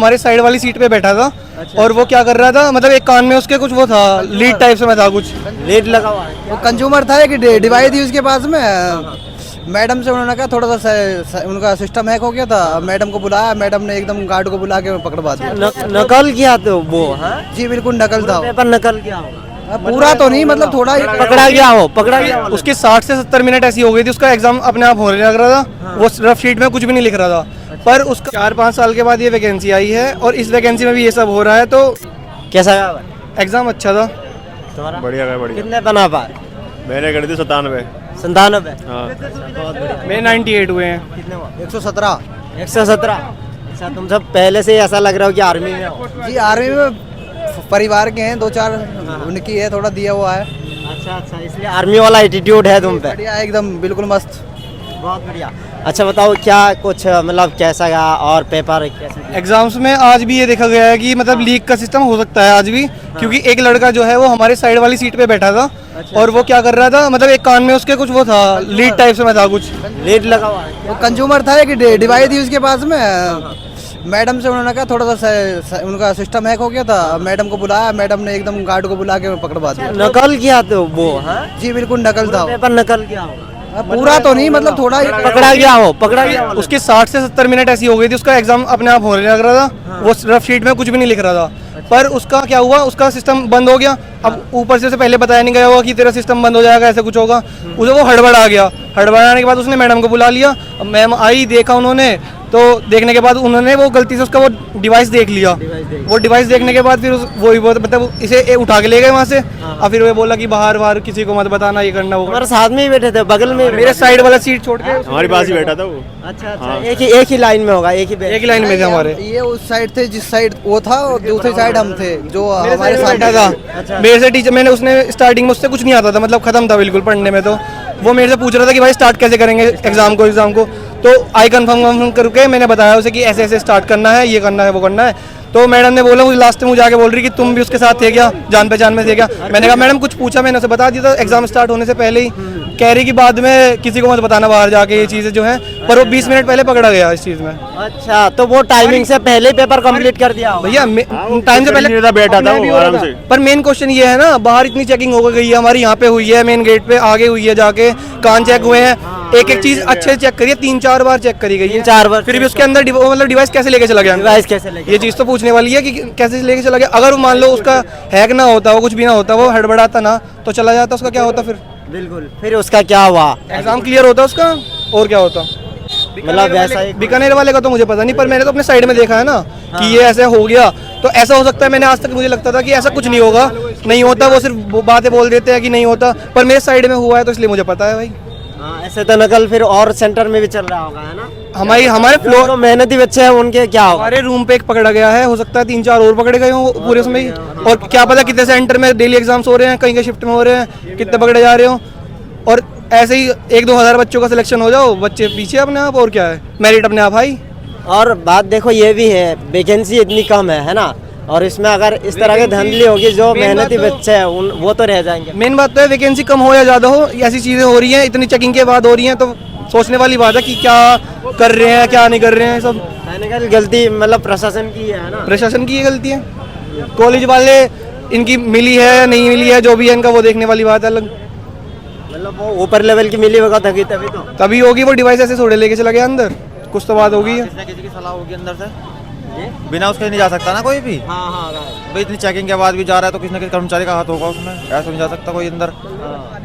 हमारे साइड वाली सीट पे बैठा था। अच्छा। और वो क्या कर रहा था, मतलब एक कान में उसके कुछ वो था, लीड टाइप से में था, कुछ लीड लगा हुआ है। वो कंज्यूमर था, एक डिवाइस थी उसके पास में। मैडम से उन्होंने कहा थोड़ा सा उनका सिस्टम हैक हो गया था। मैडम को बुलाया, मैडम ने एकदम गार्ड को बुला के पकड़वा दिया। नकल किया तो वो जी बिल्कुल नकल था। पेपर नकल किया होगा। पूरा तो नहीं, मतलब थोड़ा ही पकड़ा गया हो। उसकी 60 से 70 मिनट ऐसी हो गई थी, उसका एग्जाम अपने आप होने लग रहा था। वो रफ शीट में कुछ भी नहीं लिख रहा था। पर उसका 4-5 साल के बाद ये वैकेंसी आई है और इस वैकेंसी में भी ये सब हो रहा है। तो कैसा गया एग्जाम अच्छा था। तुम्हारा? बढ़िया गया, बढ़िया। कितने बना पाए? मैंने कर दी 97। 97? हाँ। बहुत बढ़िया। मेरे 98 हुए हैं। कितने हुआ? 117। 117। अच्छा, तुम सब पहले से ही ऐसा लग रहा हो कि आर्मी में हो? जी आर्मी में परिवार के हैं, 2-4 उनकी है, थोड़ा दिया हुआ है। अच्छा, इसलिए आर्मी वाला एटीट्यूड है तुम पे। बढ़िया एकदम बिल्कुल मस्त। बहुत बढ़िया। अच्छा बताओ, क्या कुछ मतलब कैसा गया और पेपर कैसे दिया? एग्जाम्स में आज भी ये देखा गया है कि मतलब लीक का सिस्टम हो सकता है आज भी, क्योंकि एक लड़का जो है वो हमारे साइड वाली सीट पे बैठा था। और वो क्या कर रहा था, मतलब एक कान में उसके कुछ वो था, लीड टाइप से में था, कुछ लीड लगा हुआ है। वो कंज्यूमर था, एक डिवाइस थी उसके पास में। मैडम से उन्होंने कहा थोड़ा सा उनका सिस्टम हैक हो गया था। मैडम को बुलाया, मैडम ने एकदम गार्ड को बुला के पकड़वा दिया। नकल किया तो वो जी बिल्कुल नकल था। पेपर नकल किया होगा। पूरा तो नहीं, मतलब थोड़ा ही पकड़ा गया हो। उसकी 60 से 70 मिनट ऐसी हो गई थी, उसका एग्जाम अपने आप होने लग रहा था। वो रफ शीट में कुछ भी नहीं लिख रहा था। पर उसका क्या हुआ, उसका सिस्टम बंद हो गया। अब ऊपर से उसे पहले बताया नहीं गया होगा कि तेरा सिस्टम बंद हो जाएगा, ऐसे कुछ होगा। उसे वो हड़बड़ा गया। हड़बड़ाने के बाद उसने मैडम को बुला लिया। मैम आई, देखा उन्होंने, तो देखने के बाद उन्होंने वो गलती से उसका वो डिवाइस देख लिया। वो डिवाइस देखने के बाद फिर वो मतलब इसे उठा के ले गए वहाँ से। और फिर वो बोला कि बाहर किसी को मत बताना, ये करना, वो हमारे साथ में ही बैठे थे, बगल में मेरे साइड वाला सीट छोड़ के हमारे पास ही बैठा था वो। अच्छा, एक ही लाइन में होगा, एक ही लाइन में थे हमारे। ये उस साइड थे, जिस साइड वो था, और दूसरी साइड हम थे जो हमारे हमारे साथ सामने था। अच्छा। मेरे से टीचर, मैंने उसने स्टार्टिंग में उससे कुछ नहीं आता था, मतलब खत्म था बिल्कुल पढ़ने में। तो वो मेरे से पूछ रहा था कि भाई स्टार्ट कैसे करेंगे एग्जाम को। तो आई कंफर्म करके मैंने बताया उसे कि ऐसे ऐसे स्टार्ट करना है, ये करना है, वो करना है। तो मैडम ने बोला, मुझे लास्ट में मुझे आके बोल रही कि तुम भी उसके साथ थे क्या, जान पहचान में थे क्या। मैंने कहा मैडम कुछ पूछा, मैंने उसे बता दिया था एग्जाम स्टार्ट होने से पहले ही। कह रही कि बाद में किसी को मत बताना बाहर जाके ये चीज़ें जो हैं। पर वो 20 मिनट पहले पकड़ा गया इस चीज़ में। अच्छा, तो वो टाइमिंग से पहले ही पेपर कंप्लीट कर दिया होगा। भैया टाइम से पहले बैठा था वो आराम से। पर मेन क्वेश्चन ये है ना, बाहर इतनी चेकिंग हो गई है, हमारी यहाँ पे हुई है, मेन गेट पे आगे हुई है, जाके कान चेक हुए हैं, एक एक चीज अच्छे से चेक करिए, 3-4 बार चेक करी गई है। 3-4 बार। फिर भी उसके अंदर मतलब डिवाइस कैसे लेके चला गया, डिवाइस कैसे लेके, ये चीज तो पूछने वाली है कि कैसे लेके चला गया। अगर मान लो उसका हैक ना होता, वो कुछ भी ना होता, वो हड़बड़ाता ना तो चला जाता, उसका क्या होता फिर? बिल्कुल। फिर उसका क्या हुआ? एग्जाम क्लियर होता उसका, और क्या होता। मतलब वैसा ही बीकानेर वाले का तो मुझे पता नहीं, पर मैंने तो अपने साइड में देखा है ना कि ये ऐसे हो गया। तो ऐसा हो सकता है, मैंने आज तक मुझे लगता था कि ऐसा कुछ नहीं होगा, नहीं होता, वो सिर्फ बातें बोल देते हैं कि नहीं होता। पर मेरे साइड में हुआ है तो इसलिए मुझे पता है भाई। ऐसे तो नकल फिर और सेंटर में भी चल रहा होगा, है ना? हमारे फ्लोर जो मेहनती बच्चे हैं उनके क्या होगा? हमारे रूम पे एक पकड़ा गया है, हो सकता है 3-4 और पकड़े गए हो पूरे उसमें ही। और क्या पता कितने सेंटर में डेली एग्जाम्स हो रहे हैं, कहीं के शिफ्ट में हो रहे हैं, कितने पकड़े जा रहे हो। और ऐसे ही 1-2 हज़ार बच्चों का सिलेक्शन हो जाओ, बच्चे पीछे अपने आप, और क्या है, मेरिट अपने आप भाई। और बात देखो ये भी है, वैकेंसी इतनी कम है ना? और इसमें अगर इस तरह की धांधली होगी, जो मेहनती बच्चे हैं वो तो रह जाएंगे। मेन बात तो है, वैकेंसी कम हो या ज़्यादा हो, ऐसी चीज़ें हो रही हैं, इतनी चेकिंग के बाद हो रही हैं, तो सोचने वाली बात है कि क्या कर रहे हैं, क्या नहीं कर रहे हैं। सब गलती मतलब प्रशासन की है ना? प्रशासन की ये गलती है। कॉलेज वाले इनकी मिली है या नहीं मिली है, जो भी है इनका, वो देखने वाली बात है अलग। मतलब वो ऊपर लेवल की मिली होगा तभी होगी। वो डिवाइस ऐसे थोड़े लेके चला गया अंदर, कुछ तो बात होगी। किसी की सलाह होगी अंदर से, बिना उसके नहीं जा सकता ना कोई भी। हाँ, भाई इतनी चेकिंग के बाद भी जा रहा है तो किसी न किसी कर्मचारी का हाथ होगा उसमें, ऐसा नहीं जा सकता कोई अंदर।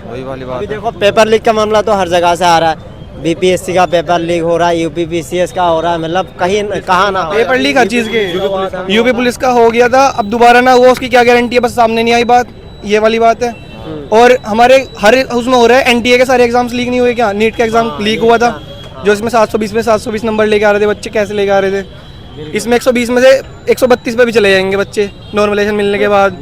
वही वाली बात है। देखो पेपर लीक का मामला तो हर जगह से आ रहा है। बीपीएससी का पेपर लीक हो रहा है, यूपीपीसीएस का हो रहा है, मतलब कहीं कहाँ ना पेपर लीक हर चीज के। यूपी पुलिस का हो गया था, अब दोबारा ना हुआ, उसकी क्या गारंटी है, बस सामने नहीं आई बात, ये वाली बात है। और हमारे हर उसमें हो रहा है, एनटीए के सारे एग्जाम्स लीक नहीं हुए क्या? नीट का एग्जाम लीक हुआ था, जो इसमें 720 में 720 नंबर लेके आ रहे थे बच्चे, कैसे लेके आ रहे थे? इसमें 120 में से 132 पे भी चले जाएंगे बच्चे, नॉर्मलाइजेशन मिलने के बाद।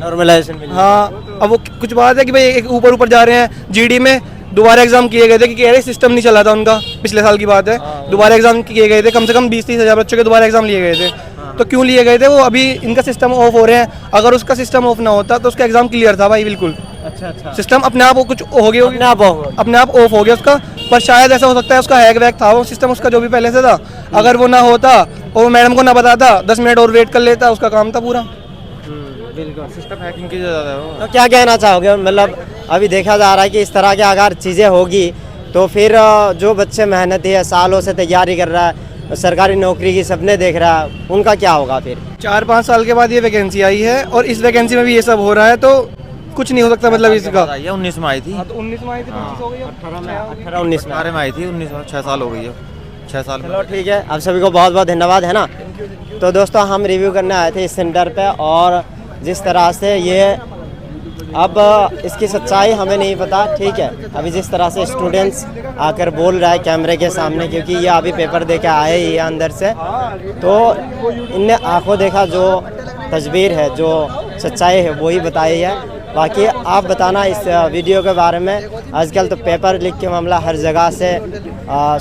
हाँ, अब वो कुछ बात है कि भाई एक ऊपर जा रहे हैं। जीडी में दोबारा एग्जाम किए गए थे कि कह रहे सिस्टम नहीं चला था उनका, पिछले साल की बात है। दोबारा एग्जाम किए गए थे, कम से कम 20-30 हज़ार बच्चों के दोबारा एग्जाम लिए गए थे। तो क्यों लिए गए थे? वो अभी इनका सिस्टम ऑफ हो रहे हैं, अगर उसका सिस्टम ऑफ ना होता तो उसका एग्जाम क्लियर था भाई, बिल्कुल। अच्छा। सिस्टम अपने आप कुछ हो गया, अपने आप ऑफ हो गया उसका। पर शायद ऐसा हो सकता है उसका हैक वैक था वो सिस्टम उसका, जो भी पहले से था, अगर वो ना होता और मैडम को ना बताता 10 मिनट और वेट कर लेता, उसका काम था पूरा। बिल्कुल। सिस्टम हैकिंग की ज़्यादा है वो। तो क्या कहना चाहोगे, मतलब अभी देखा जा रहा है कि इस तरह की अगर चीज़ें होगी तो फिर जो बच्चे मेहनती है, सालों से तैयारी कर रहा है, सरकारी नौकरी की सपने देख रहा है, उनका क्या होगा फिर? 4-5 साल के बाद ये वैकेंसी आई है और इस वैकेंसी में भी ये सब हो रहा है, तो कुछ नहीं हो सकता मतलब इसका। 19 में आई थी, 19 में आई थी, 25 हो गई, 18-19 में। 18 में आई थी, 19 में 6 साल हो गई है, 6 साल में। चलो ठीक है, आप सभी को बहुत बहुत धन्यवाद, है ना। तो दोस्तों हम रिव्यू करने आए थे इस सेंटर पे, और जिस तरह से ये अब इसकी सच्चाई हमें नहीं पता, ठीक है। अभी जिस तरह से स्टूडेंट्स आकर बोल रहा है कैमरे के सामने, क्योंकि ये अभी पेपर दे के आए ही है अंदर से, तो इनने आंखों देखा जो तस्वीर है, जो सच्चाई है वही बताई है। बाकी आप बताना इस वीडियो के बारे में। आजकल तो पेपर लीक के मामला हर जगह से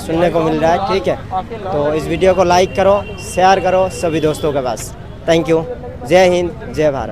सुनने को मिल रहा है, ठीक है। तो इस वीडियो को लाइक करो, शेयर करो सभी दोस्तों के पास। Thank you. जय हिंद, जय भारत।